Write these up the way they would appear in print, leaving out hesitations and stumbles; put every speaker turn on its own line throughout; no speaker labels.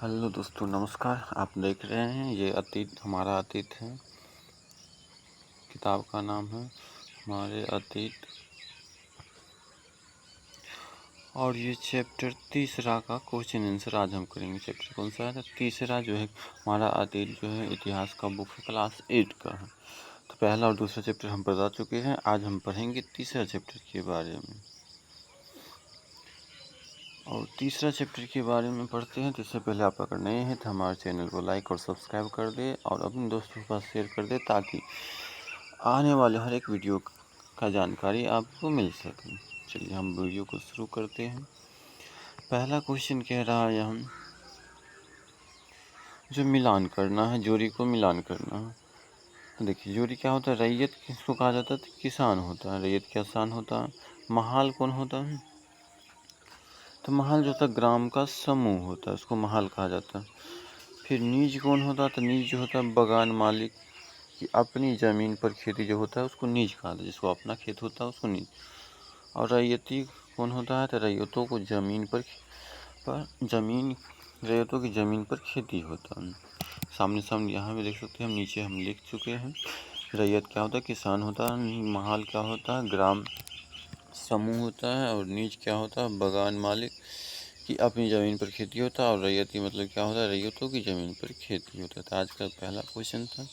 Hello दोस्तों, नमस्कार। आप देख रहे हैं ये अतीत हमारा अतीत है। किताब का नाम है हमारे अतीत और ये चैप्टर तीसरा का क्वेश्चन आंसर आज हम करेंगे। चैप्टर कौन सा है? तो तीसरा जो है हमारा अतीत जो है इतिहास का बुक है, क्लास 8 का है। तो पहला और दूसरा चैप्टर हम बता चुके हैं। आज हम पढ़ेंगे तीसरा चैप्टर के बारे में। और तीसरा चैप्टर के बारे में पढ़ते हैं। तो इससे पहले आप अगर नए हैं तो हमारे चैनल को लाइक और सब्सक्राइब कर दे और अपने दोस्तों के पास शेयर कर दे, ताकि आने वाले हर एक वीडियो का जानकारी आपको मिल सके। चलिए हम वीडियो को शुरू करते हैं। पहला क्वेश्चन कह रहा है हम जो मिलान करना है, जोड़ी को मिलान करना है। तो देखिए, जोड़ी क्या होता है? रैयत किसको कहा जाता है? तो किसान होता है। रैयत किसान होता है। महाल कौन होता है? तो महाल जो होता है ग्राम का समूह होता है, उसको महाल कहा जाता है। फिर नीज कौन होता है? तो नीज जो होता है बगान मालिक की अपनी ज़मीन पर खेती जो होता है उसको नीज कहा जाता है। जिसको अपना खेत होता है उसको नीज। और रैयती कौन होता है? तो रैयतों को रैयतों की ज़मीन पर खेती होता है। सामने सामने यहाँ भी देख सकते हैं हम, नीचे हम लिख चुके हैं। रैयत क्या होता है? किसान होता है। महाल क्या होता है? ग्राम समूह होता है। और नीज क्या होता है? बगान मालिक की अपनी ज़मीन पर खेती होता है। और रैयती मतलब क्या होता है? रैयतों की ज़मीन पर खेती होता है। तो आज का पहला क्वेश्चन था।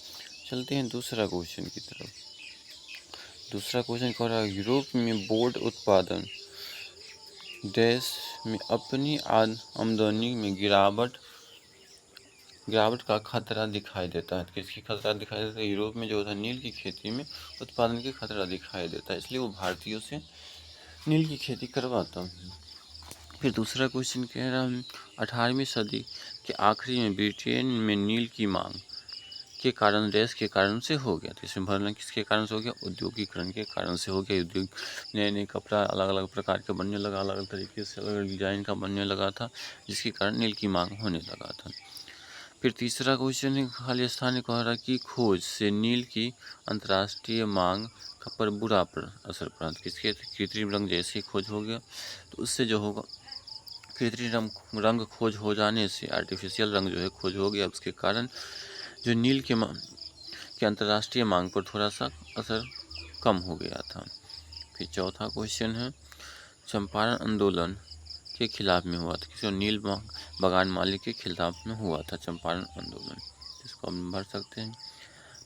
चलते हैं दूसरा क्वेश्चन की तरफ। दूसरा क्वेश्चन कह रहा है यूरोप में बोर्ड उत्पादन देश में अपनी आमदनी में गिरावट का खतरा दिखाई देता है। किसकी खतरा दिखाई देता है? यूरोप में जो होता है नील की खेती में उत्पादन की खतरा दिखाई देता है, इसलिए वो भारतीयों से नील की खेती करवाता है। फिर दूसरा क्वेश्चन कह रहा है 18वीं सदी के आखिरी में ब्रिटेन में नील की मांग के कारण देश के कारण से हो गया। तो इसमें भरना किसके कारण से हो गया? औद्योगिकरण के कारण से हो गया। उद्योग नए नए कपड़ा अलग अलग प्रकार के बनने लगा, अलग अलग तरीके से अलग अलग डिजाइन का बनने लगा था, जिसके कारण नील की मांग होने लगा था। फिर तीसरा क्वेश्चन है खाली स्थान कह रहा कि खोज से नील की अंतर्राष्ट्रीय मांग पर बुरा असर पड़ा। किसके? कृत्रिम रंग जैसे खोज हो गया तो उससे जो होगा, कृत्रिम रंग खोज हो जाने से आर्टिफिशियल रंग जो है खोज हो गया, उसके कारण जो नील के अंतर्राष्ट्रीय मांग पर थोड़ा सा असर कम हो गया था। फिर चौथा क्वेश्चन है चंपारण आंदोलन के खिलाफ में हुआ था। किसी नील बगान मालिक के खिलाफ में हुआ था चंपारण आंदोलन, इसको हम भर सकते हैं।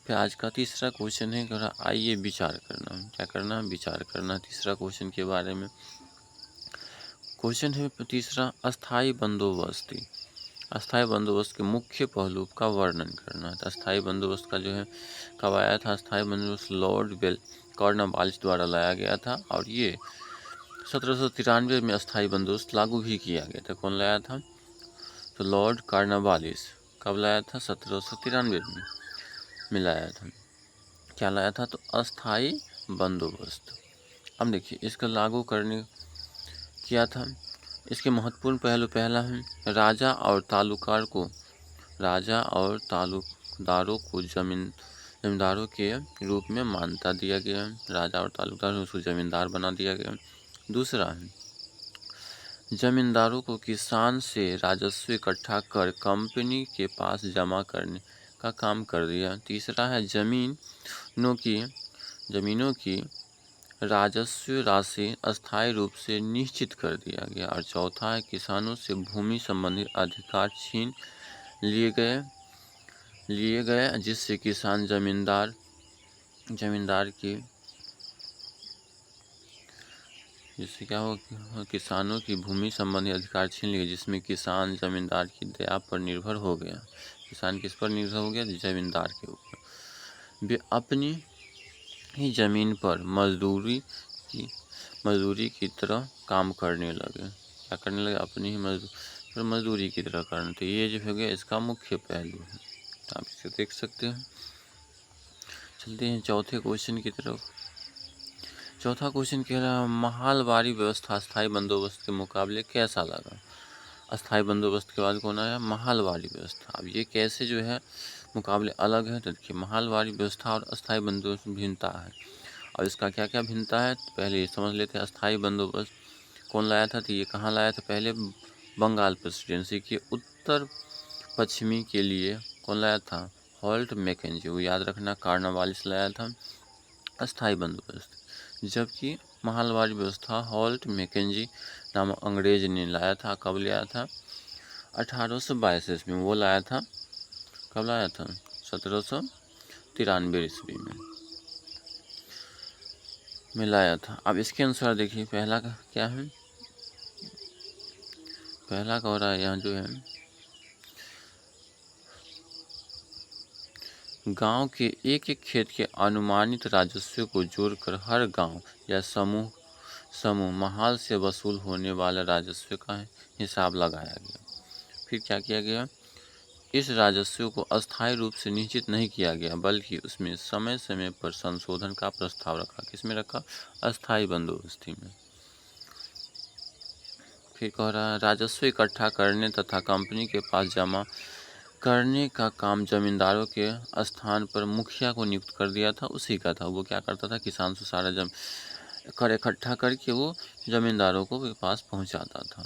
फिर आज का तीसरा क्वेश्चन है आइए विचार करना। क्या करना है? विचार करना। तीसरा क्वेश्चन के बारे में क्वेश्चन है तीसरा अस्थाई बंदोबस्ती। अस्थाई बंदोबस्त के मुख्य पहलू का वर्णन करना है। तो अस्थाई बंदोबस्त का जो है कब आया था? अस्थाई बंदोबस्त लॉर्ड कॉर्नवालिस द्वारा लाया गया था और ये 1793 में अस्थाई बंदोबस्त लागू भी किया गया था। कौन लाया था? तो लॉर्ड कॉर्नवालिस। कब लाया था? 1793 में लाया था। क्या लाया था? तो अस्थाई बंदोबस्त। अब देखिए इसका लागू करने किया था। इसके महत्वपूर्ण पहलू पहला है राजा और तालुकदारों को जमींदारों के रूप में मान्यता दिया गया। राजा और तालुकदार उसको जमींदार बना दिया गया। दूसरा है जमींदारों को किसान से राजस्व इकट्ठा कर कंपनी के पास जमा करने का काम कर दिया। तीसरा है जमीनों की राजस्व राशि अस्थायी रूप से निश्चित कर दिया गया। और चौथा है किसानों से भूमि संबंधी अधिकार छीन लिए गए जिससे क्या हो, किसानों की भूमि संबंधी अधिकार छीन लिए, जिसमें किसान जमींदार की दया पर निर्भर हो गया। किसान किस पर निर्भर हो गया? जमींदार के ऊपर। वे अपनी ही जमीन पर मजदूरी की तरह काम करने लगे। क्या करने लगे? अपनी ही मजदूरी की तरह करने। तो ये जो हो गया इसका मुख्य पहलू है, तो आप इसे देख सकते हैं। चलते हैं चौथे क्वेश्चन की तरफ। चौथा क्वेश्चन कह रहा है महालवाड़ी व्यवस्था अस्थायी बंदोबस्त के मुकाबले कैसा लगा? अस्थायी बंदोबस्त के बाद कौन आया? महालवाड़ी व्यवस्था। अब ये कैसे जो है मुकाबले अलग है? तो देखिए महालवाड़ी व्यवस्था और अस्थायी बंदोबस्त भिन्नता है। और इसका क्या क्या भिन्नता है तो पहले ये समझ लेते हैं। अस्थायी बंदोबस्त कौन लाया था? तो ये कहाँ लाया था? पहले बंगाल प्रेसिडेंसी के उत्तर पश्चिमी के लिए कौन लाया था? हॉल्ट मैकेंजी, वो याद रखना, कार्नवालिस लाया था अस्थाई बंदोबस्त। जबकि महलवारी व्यवस्था हॉल्ट मैकेंजी नामक अंग्रेज ने लाया था। कब लाया था? 1822 ईस्वी में। वो लाया था, कब लाया था? 1793 ईस्वी में लाया था। अब इसके अनुसार देखिए पहला का क्या है, पहला का हो रहा है यहाँ जो है गांव के एक एक खेत के अनुमानित राजस्व को जोड़कर हर गांव या समूह महाल से वसूल होने वाले राजस्व का हिसाब लगाया गया। फिर क्या किया गया? इस राजस्व को अस्थायी रूप से निश्चित नहीं किया गया, बल्कि उसमें समय समय पर संशोधन का प्रस्ताव रखा। किसमें रखा? अस्थायी बंदोबस्ती में। फिर कह रहा है राजस्व इकट्ठा करने तथा कंपनी के पास जमा करने का काम जमींदारों के स्थान पर मुखिया को नियुक्त कर दिया था, उसी का था। वो क्या करता था? किसान से सारा कर इकट्ठा करके वो जमींदारों को के पास पहुंचाता था।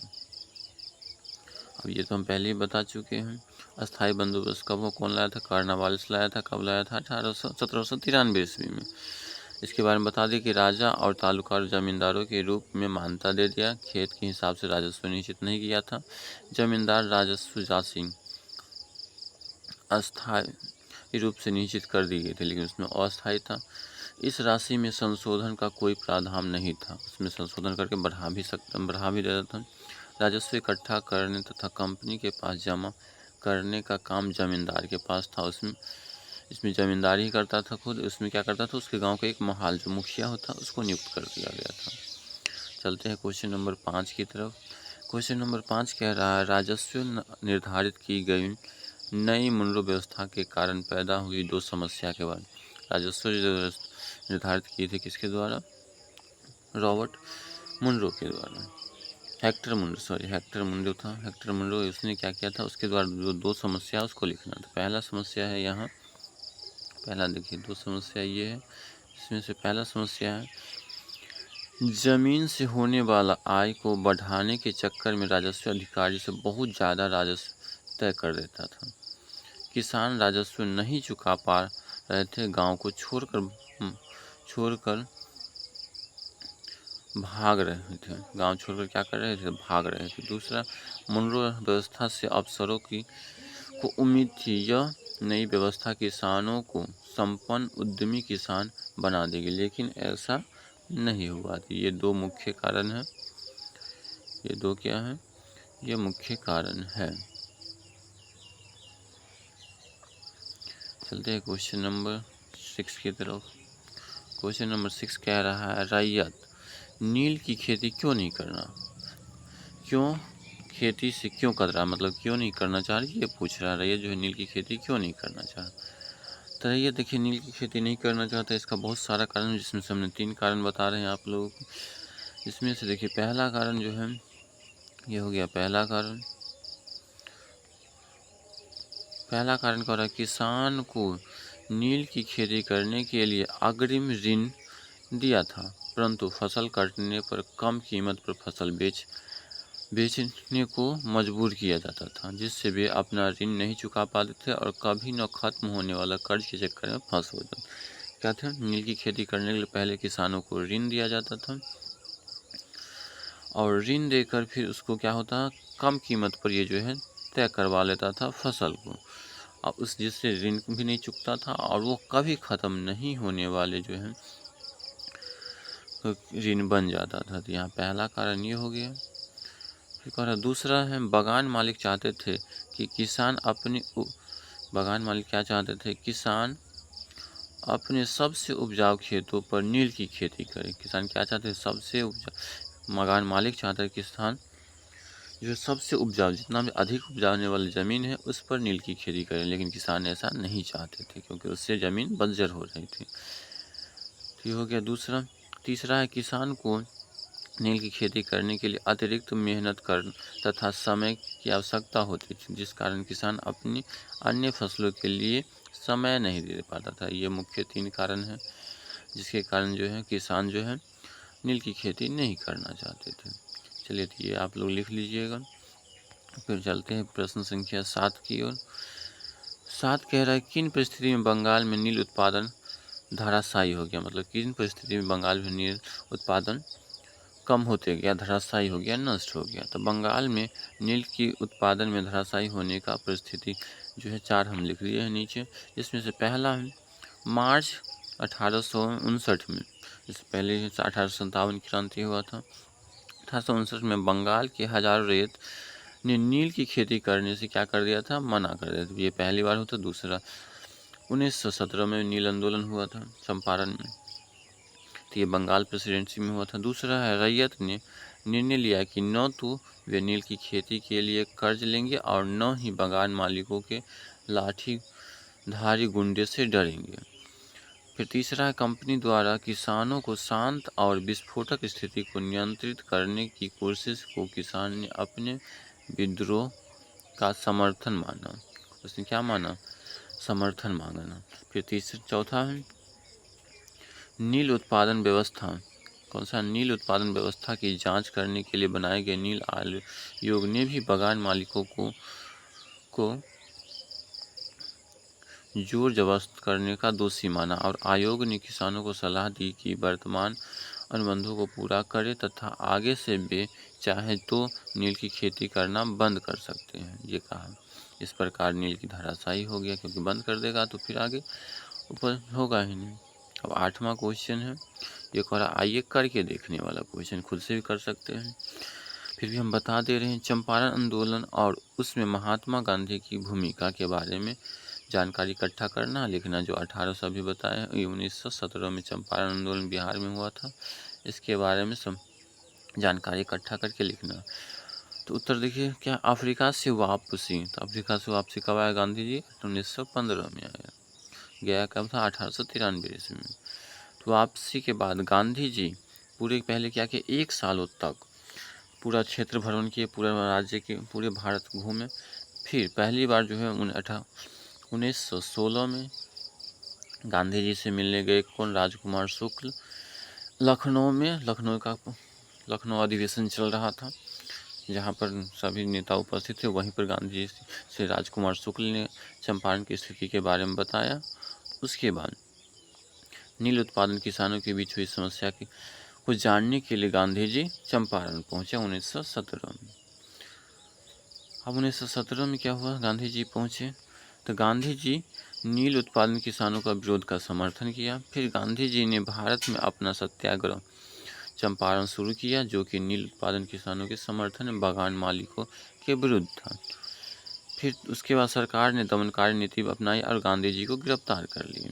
अब ये तो हम पहले ही बता चुके हैं। अस्थाई बंदोबस्त कब वो कौन लाया था? कार्नवालिस लाया था। कब लाया था? 1793 ईस्वी में। इसके बारे में बता दें कि राजा और तालुकार जमींदारों के रूप में मान्यता दे दिया। खेत के हिसाब से राजस्व निश्चित नहीं किया था। जमींदार राजस्व राशि अस्थायी रूप से निश्चित कर दी गई थी, लेकिन उसमें अस्थायी था। इस राशि में संशोधन का कोई प्रावधान नहीं था, उसमें संशोधन करके बढ़ा भी देता था। राजस्व इकट्ठा करने तथा कंपनी के पास जमा करने का काम जमींदार के पास था। इसमें जमींदार ही करता था खुद। उसमें क्या करता था? उसके गांव का एक महाल जो मुखिया होता उसको नियुक्त कर दिया गया था। चलते हैं क्वेश्चन नंबर 5 की तरफ। क्वेश्चन नंबर 5 कह रहा है राजस्व निर्धारित की गई नई मुनरो व्यवस्था के कारण पैदा हुई दो समस्या के बाद। राजस्व निर्धारित किए थे किसके द्वारा? रॉबर्ट मुनरो के द्वारा। हेक्टर मुनरो था। हेक्टर मुनरो उसने क्या किया था? उसके द्वारा जो दो समस्या उसको लिखना था। पहला समस्या है यहाँ, पहला देखिए दो समस्या ये है। इसमें से पहला समस्या है जमीन से होने वाला आय को बढ़ाने के चक्कर में राजस्व अधिकारी से बहुत ज़्यादा राजस्व तय कर देता था। किसान राजस्व नहीं चुका पा रहे थे, गांव को छोड़कर भाग रहे थे। गांव छोड़कर क्या कर रहे थे? भाग रहे थे। दूसरा, मुनरो व्यवस्था से अफसरों को उम्मीद थी यह नई व्यवस्था किसानों को संपन्न उद्यमी किसान बना देगी, लेकिन ऐसा नहीं हुआ। ये दो मुख्य कारण हैं। ये दो क्या हैं? ये मुख्य कारण है। चलते हैं क्वेश्चन नंबर 6 की तरफ। क्वेश्चन नंबर 6 कह रहा है रैयत नील की खेती क्यों नहीं करना? क्यों खेती से क्यों कतरा, मतलब क्यों नहीं करना चाह रही, ये पूछ रहा है। रैयत जो है नील की खेती क्यों नहीं करना चाह, तो रैयत देखिए नील की खेती नहीं करना चाहता। इसका बहुत सारा कारण, जिसमें से हमने 3 कारण बता रहे हैं आप लोगों को। इसमें से देखिए पहला कारण जो है ये हो गया पहला कारण। पहला कारण क्या हो रहा है? किसान को नील की खेती करने के लिए अग्रिम ऋण दिया था, परंतु फसल कटने पर कम कीमत पर फसल बेचने को मजबूर किया जाता था, जिससे वे अपना ऋण नहीं चुका पाते थे और कभी न खत्म होने वाला कर्ज के चक्कर में फंस हो जाते। क्या था? नील की खेती करने के लिए पहले किसानों को ऋण दिया जाता था और ऋण देकर फिर उसको क्या होता, कम कीमत पर ये जो है तय करवा लेता था फसल को, और उस जिससे ऋण भी नहीं चुकता था और वो कभी ख़त्म नहीं होने वाले जो है ऋण बन जाता था। तो यहाँ पहला कारण ये हो गया। फिर कह रहा दूसरा है बागान मालिक चाहते थे कि बागान मालिक क्या चाहते थे? किसान अपने सबसे उपजाऊ खेतों पर नील की खेती करे। किसान क्या चाहते थे? सबसे उपजाऊ, बागान मालिक चाहता है किसान जो ठीक उपजाऊ, जितना भी अधिक उपजाने वाली ज़मीन है उस पर नील की खेती करें, लेकिन किसान ऐसा नहीं चाहते थे क्योंकि उससे ज़मीन बंजर हो रही थी। तो ये हो गया दूसरा। तीसरा है किसान को नील की खेती करने के लिए अतिरिक्त मेहनत कर तथा समय की आवश्यकता होती थी, जिस कारण किसान अपनी अन्य फसलों के लिए समय नहीं दे पाता था। ये मुख्य 3 कारण हैं जिसके कारण जो है किसान जो है नील की खेती नहीं करना चाहते थे। चलिए तो ये आप लोग लिख लीजिएगा। फिर चलते हैं प्रश्न संख्या 7 की ओर। 7 कह रहा है किन परिस्थिति में बंगाल में नील उत्पादन धराशायी हो गया, मतलब किन परिस्थिति में बंगाल में नील उत्पादन कम होते गया, धराशायी हो गया, नष्ट हो गया। तो बंगाल में नील की उत्पादन में धराशायी होने का परिस्थिति जो है 4 हम लिख लिए हैं नीचे। इसमें से पहला है मार्च 1859 में, इससे पहले 1857 की क्रांति हुआ था। 1859 में बंगाल के हजारों रेत ने नील की खेती करने से क्या कर दिया था, मना कर दिया था। ये पहली बार होता। दूसरा 1917 में नील आंदोलन हुआ था चंपारण में, तो ये बंगाल प्रेसिडेंसी में हुआ था। दूसरा है रैयत ने निर्णय लिया कि न तो वे नील की खेती के लिए कर्ज लेंगे और न ही बागान मालिकों के लाठीधारी गुंडे से डरेंगे। फिर तीसरा है कंपनी द्वारा किसानों को शांत और विस्फोटक स्थिति को नियंत्रित करने की कोशिश को किसान ने अपने विद्रोह का समर्थन माना। उसने क्या माना, समर्थन मांगना। फिर चौथा है नील उत्पादन व्यवस्था। कौन सा, नील उत्पादन व्यवस्था की जांच करने के लिए बनाए गए नील आयोग ने भी बागान मालिकों को जोर जबरदस्त करने का दोषी माना और आयोग ने किसानों को सलाह दी कि वर्तमान अनुबंधों को पूरा करें तथा आगे से वे चाहे तो नील की खेती करना बंद कर सकते हैं, ये कहा। इस प्रकार नील की धराशायी हो गया, क्योंकि बंद कर देगा तो फिर आगे ऊपर होगा ही नहीं। अब 8वां क्वेश्चन है, ये कह रहा आइए करके देखने वाला क्वेश्चन, खुद से भी कर सकते हैं, फिर भी हम बता दे रहे हैं। चंपारण आंदोलन और उसमें महात्मा गांधी की भूमिका के बारे में जानकारी इकट्ठा करना, लिखना। जो 1800 अभी बताए हैं, 1917 में चंपारण आंदोलन बिहार में हुआ था, इसके बारे में सब जानकारी इकट्ठा करके लिखना। तो उत्तर देखिए क्या, अफ्रीका से वापसी। तो अफ्रीका से वापसी कब आया गांधी जी, 1915 में आया। गया कब था, 1893 ईस्वी में। तो वापसी के बाद गांधी जी पूरे पहले क्या किया, 1 सालों तक पूरा क्षेत्र भ्रमण किए, पूरे राज्य के पूरे भारत घूमे। फिर पहली बार जो है 1916 में गांधी जी से मिलने गए कौन, राजकुमार शुक्ल, लखनऊ में। लखनऊ अधिवेशन चल रहा था, जहाँ पर सभी नेता उपस्थित थे। वहीं पर गांधी जी से राजकुमार शुक्ल ने चंपारण की स्थिति के बारे में बताया। उसके बाद नील उत्पादन किसानों के बीच हुई समस्या को जानने के लिए गांधी जी चंपारण पहुंचे 1917 में। अब 1917 में क्या हुआ, गांधी जी पहुंचे तो गांधी जी नील उत्पादन किसानों का विरोध का समर्थन किया। फिर गांधी जी ने भारत में अपना सत्याग्रह चंपारण शुरू किया, जो कि नील उत्पादन किसानों के समर्थन में बागान मालिकों के विरुद्ध था। फिर उसके बाद सरकार ने दमनकारी नीति अपनाई और गांधी जी को गिरफ्तार कर लिए।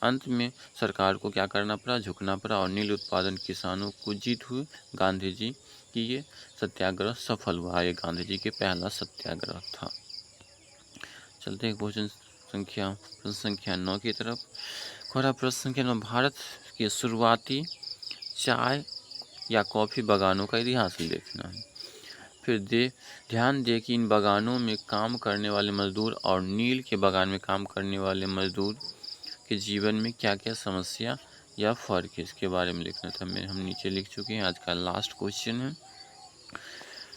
अंत में सरकार को क्या करना पड़ा, झुकना पड़ा और नील उत्पादन किसानों को जीत हुई। गांधी जी की ये सत्याग्रह सफल हुआ। ये गांधी जी के पहला सत्याग्रह था। चलते हैं प्रश्न संख्या 9 की तरफ। प्रश्न संख्या 9, भारत के शुरुआती चाय या कॉफ़ी बागानों का इतिहास लिखना है। फिर ध्यान दें कि इन बागानों में काम करने वाले मजदूर और नील के बागान में काम करने वाले मजदूर के जीवन में क्या क्या समस्या या फ़र्क है, इसके बारे में लिखना था। हम नीचे लिख चुके हैं। आज का लास्ट क्वेश्चन है,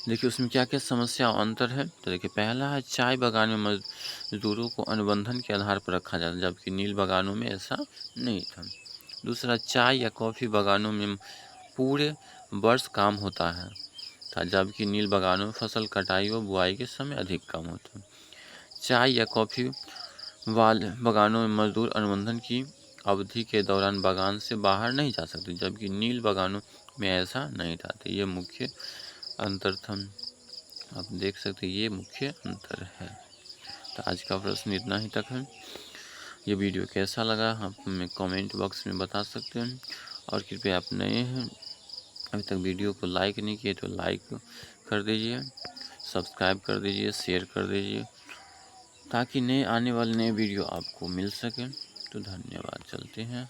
देखिए उसमें क्या क्या समस्या और अंतर है। तो देखिए पहला है चाय बागान में मजदूरों को अनुबंधन के आधार पर रखा जाता है, जबकि नील बागानों में ऐसा नहीं था। दूसरा, चाय या कॉफ़ी बागानों में पूरे वर्ष काम होता है था, जबकि नील बागानों में फसल कटाई व बुआई के समय अधिक काम होता है। चाय या कॉफ़ी वाले बागानों में मजदूर अनुबंधन की अवधि के दौरान बागान से बाहर नहीं जा सकते, जबकि नील बागानों में ऐसा नहीं था। तो ये मुख्य अंतर था, आप देख सकते हैं, ये मुख्य अंतर है। तो आज का प्रश्न इतना ही तक है। ये वीडियो कैसा लगा आप हमें कमेंट बॉक्स में बता सकते हैं। और कृपया आप नए हैं, अभी तक वीडियो को लाइक नहीं किए तो लाइक कर दीजिए, सब्सक्राइब कर दीजिए, शेयर कर दीजिए, ताकि आने वाले नए वीडियो आपको मिल सके। तो धन्यवाद, चलते हैं।